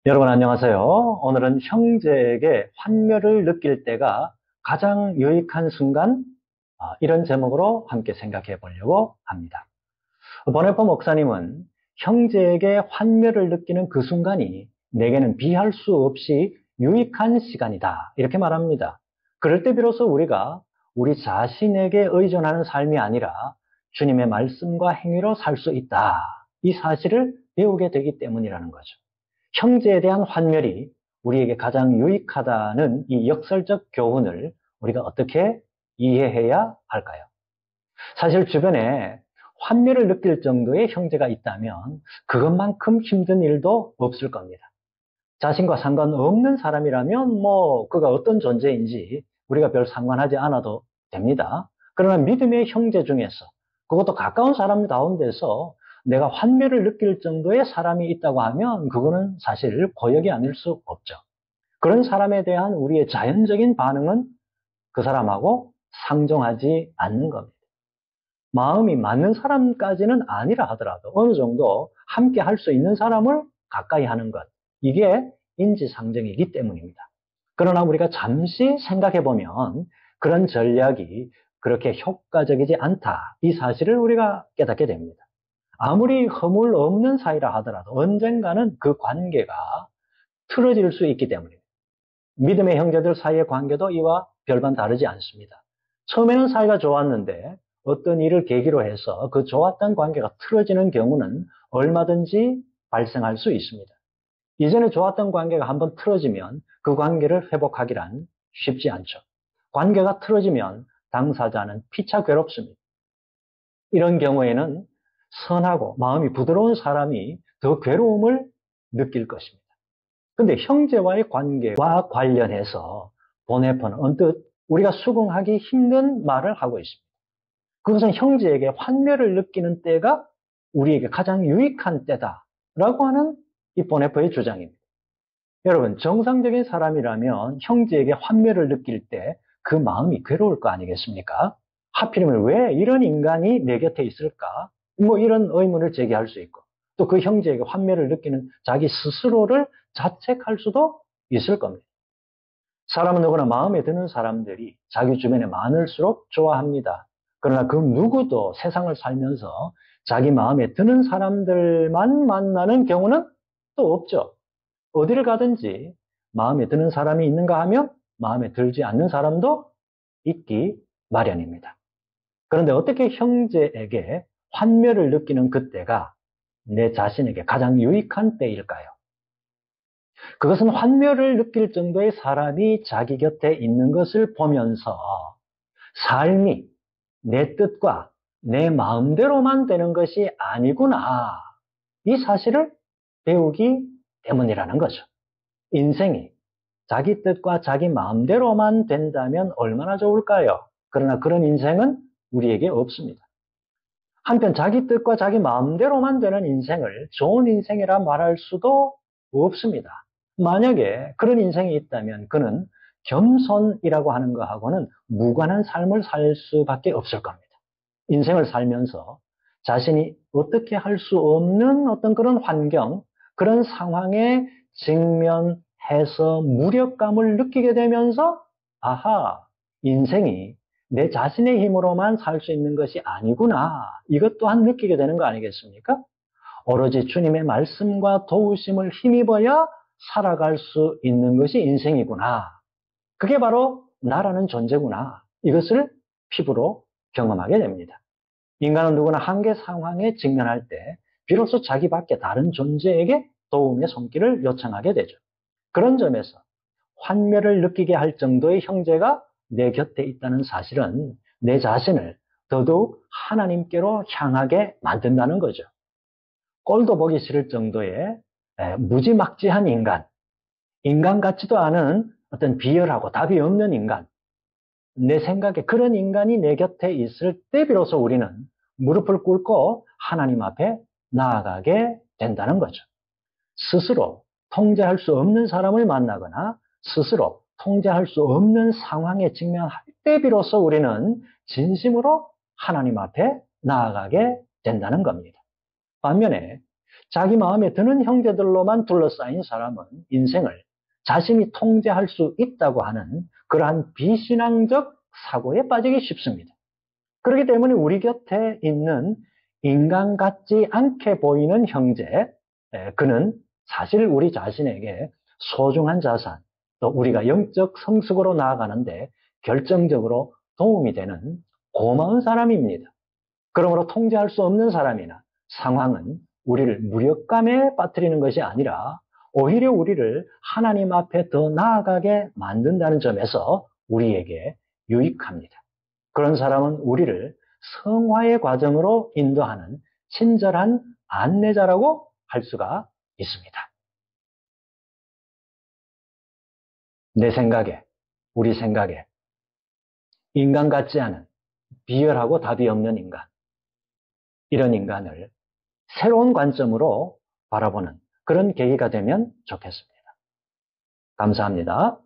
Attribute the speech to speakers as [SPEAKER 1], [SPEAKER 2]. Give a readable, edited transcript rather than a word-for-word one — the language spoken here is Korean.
[SPEAKER 1] 여러분 안녕하세요. 오늘은 형제에게 환멸을 느낄 때가 가장 유익한 순간, 이런 제목으로 함께 생각해 보려고 합니다. 보네포 목사님은 형제에게 환멸을 느끼는 그 순간이 내게는 비할 수 없이 유익한 시간이다, 이렇게 말합니다. 그럴 때 비로소 우리가 우리 자신에게 의존하는 삶이 아니라 주님의 말씀과 행위로 살 수 있다, 이 사실을 배우게 되기 때문이라는 거죠. 형제에 대한 환멸이 우리에게 가장 유익하다는 이 역설적 교훈을 우리가 어떻게 이해해야 할까요? 사실 주변에 환멸을 느낄 정도의 형제가 있다면 그것만큼 힘든 일도 없을 겁니다. 자신과 상관없는 사람이라면 그가 어떤 존재인지 우리가 별 상관하지 않아도 됩니다. 그러나 믿음의 형제 중에서, 그것도 가까운 사람 가운데서 내가 환멸을 느낄 정도의 사람이 있다고 하면 그거는 사실 고역이 아닐 수 없죠. 그런 사람에 대한 우리의 자연적인 반응은 그 사람하고 상종하지 않는 겁니다. 마음이 맞는 사람까지는 아니라 하더라도 어느 정도 함께 할 수 있는 사람을 가까이 하는 것, 이게 인지상정이기 때문입니다. 그러나 우리가 잠시 생각해 보면 그런 전략이 그렇게 효과적이지 않다, 이 사실을 우리가 깨닫게 됩니다. 아무리 허물 없는 사이라 하더라도 언젠가는 그 관계가 틀어질 수 있기 때문입니다. 믿음의 형제들 사이의 관계도 이와 별반 다르지 않습니다. 처음에는 사이가 좋았는데 어떤 일을 계기로 해서 그 좋았던 관계가 틀어지는 경우는 얼마든지 발생할 수 있습니다. 이전에 좋았던 관계가 한번 틀어지면 그 관계를 회복하기란 쉽지 않죠. 관계가 틀어지면 당사자는 피차 괴롭습니다. 이런 경우에는 선하고 마음이 부드러운 사람이 더 괴로움을 느낄 것입니다. 근데 형제와의 관계와 관련해서 보네포는 언뜻 우리가 수긍하기 힘든 말을 하고 있습니다. 그것은 형제에게 환멸을 느끼는 때가 우리에게 가장 유익한 때다라고 하는 이 보네포의 주장입니다. 여러분, 정상적인 사람이라면 형제에게 환멸을 느낄 때 그 마음이 괴로울 거 아니겠습니까? 하필이면 왜 이런 인간이 내 곁에 있을까? 이런 의문을 제기할 수 있고, 또 그 형제에게 환멸을 느끼는 자기 스스로를 자책할 수도 있을 겁니다. 사람은 누구나 마음에 드는 사람들이 자기 주변에 많을수록 좋아합니다. 그러나 그 누구도 세상을 살면서 자기 마음에 드는 사람들만 만나는 경우는 또 없죠. 어디를 가든지 마음에 드는 사람이 있는가 하면 마음에 들지 않는 사람도 있기 마련입니다. 그런데 어떻게 형제에게 환멸을 느끼는 그때가 내 자신에게 가장 유익한 때일까요? 그것은 환멸을 느낄 정도의 사람이 자기 곁에 있는 것을 보면서 삶이 내 뜻과 내 마음대로만 되는 것이 아니구나, 이 사실을 배우기 때문이라는 거죠. 인생이 자기 뜻과 자기 마음대로만 된다면 얼마나 좋을까요? 그러나 그런 인생은 우리에게 없습니다. 한편 자기 뜻과 자기 마음대로만 되는 인생을 좋은 인생이라 말할 수도 없습니다. 만약에 그런 인생이 있다면 그는 겸손이라고 하는 것하고는 무관한 삶을 살 수밖에 없을 겁니다. 인생을 살면서 자신이 어떻게 할 수 없는 어떤 그런 환경, 그런 상황에 직면해서 무력감을 느끼게 되면서 아하, 인생이 내 자신의 힘으로만 살 수 있는 것이 아니구나, 이것 또한 느끼게 되는 거 아니겠습니까? 오로지 주님의 말씀과 도우심을 힘입어야 살아갈 수 있는 것이 인생이구나. 그게 바로 나라는 존재구나. 이것을 피부로 경험하게 됩니다. 인간은 누구나 한계 상황에 직면할 때 비로소 자기밖에 다른 존재에게 도움의 손길을 요청하게 되죠. 그런 점에서 환멸을 느끼게 할 정도의 형제가 내 곁에 있다는 사실은 내 자신을 더더욱 하나님께로 향하게 만든다는 거죠. 꼴도 보기 싫을 정도의 무지막지한 인간 같지도 않은 어떤 비열하고 답이 없는 인간, 내 생각에 그런 인간이 내 곁에 있을 때 비로소 우리는 무릎을 꿇고 하나님 앞에 나아가게 된다는 거죠. 스스로 통제할 수 없는 사람을 만나거나 스스로 통제할 수 없는 상황에 직면할 때 비로소 우리는 진심으로 하나님 앞에 나아가게 된다는 겁니다. 반면에 자기 마음에 드는 형제들로만 둘러싸인 사람은 인생을 자신이 통제할 수 있다고 하는 그러한 비신앙적 사고에 빠지기 쉽습니다. 그렇기 때문에 우리 곁에 있는 인간 같지 않게 보이는 형제, 그는 사실 우리 자신에게 소중한 자산, 또 우리가 영적 성숙으로 나아가는데 결정적으로 도움이 되는 고마운 사람입니다. 그러므로 통제할 수 없는 사람이나 상황은 우리를 무력감에 빠뜨리는 것이 아니라 오히려 우리를 하나님 앞에 더 나아가게 만든다는 점에서 우리에게 유익합니다. 그런 사람은 우리를 성화의 과정으로 인도하는 친절한 안내자라고 할 수가 있습니다. 내 생각에, 우리 생각에 인간 같지 않은 비열하고 답이 없는 인간, 이런 인간을 새로운 관점으로 바라보는 그런 계기가 되면 좋겠습니다. 감사합니다.